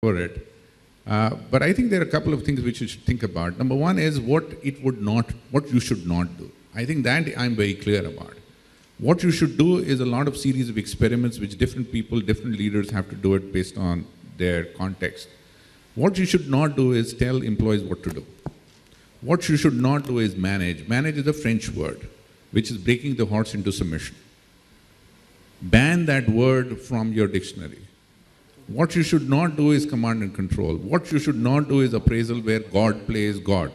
for it. But I think there are a couple of things which you should think about. Number one is what you should not do. I think that I'm very clear about. What you should do is a lot of series of experiments which different people, different leaders have to do it based on their context. What you should not do is tell employees what to do. What you should not do is manage. Manage is a French word, which is breaking the horse into submission. Ban that word from your dictionary. What you should not do is command and control. What you should not do is appraisal where God plays God.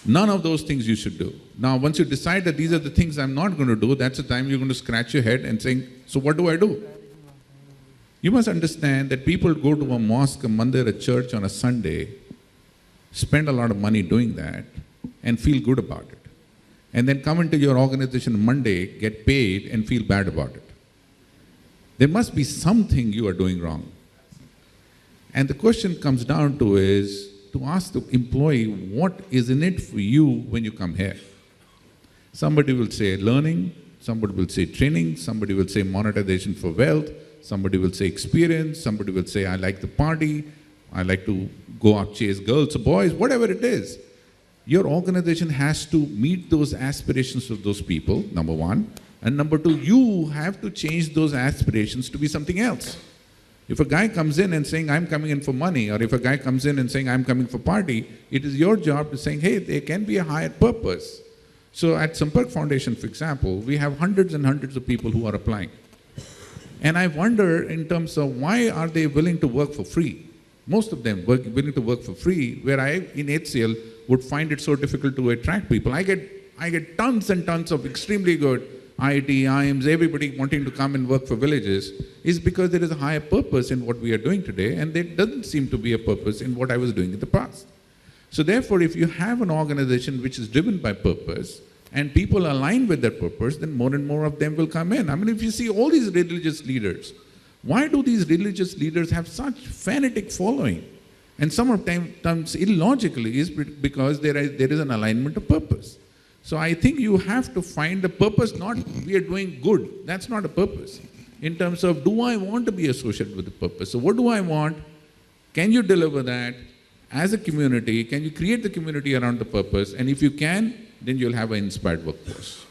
None of those things you should do. Now, once you decide that these are the things I'm not going to do, that's the time you're going to scratch your head and saying, so what do I do? You must understand that people go to a mosque, a mandir, a church on a Sunday, spend a lot of money doing that, and feel good about it. And then come into your organization Monday, get paid, and feel bad about it. There must be something you are doing wrong. And the question comes down to is to ask the employee, what is in it for you when you come here? Somebody will say learning, somebody will say training, somebody will say monetization for wealth, somebody will say experience, somebody will say I like the party, I like to go out chase girls or boys, whatever it is. Your organization has to meet those aspirations of those people, number one. And number two, you have to change those aspirations to be something else. If a guy comes in and saying, I'm coming in for money, or if a guy comes in and saying, I'm coming for party, it is your job to say, hey, there can be a higher purpose. So at Sampark Foundation, for example, we have hundreds and hundreds of people who are applying. And I wonder in terms of why are they willing to work for free? Most of them willing to work for free, where I, in HCL, would find it so difficult to attract people. I get tons and tons of extremely good IT, IIMs, everybody wanting to come and work for villages, is because there is a higher purpose in what we are doing today, and there doesn't seem to be a purpose in what I was doing in the past. So therefore, if you have an organization which is driven by purpose, and people align with that purpose, then more and more of them will come in. I mean, if you see all these religious leaders, why do these religious leaders have such fanatic following? And some of times illogically is because there is an alignment of purpose. So I think you have to find a purpose, not we are doing good. That's not a purpose. In terms of, do I want to be associated with the purpose? So what do I want? Can you deliver that as a community? Can you create the community around the purpose? And if you can, then you'll have an inspired workforce.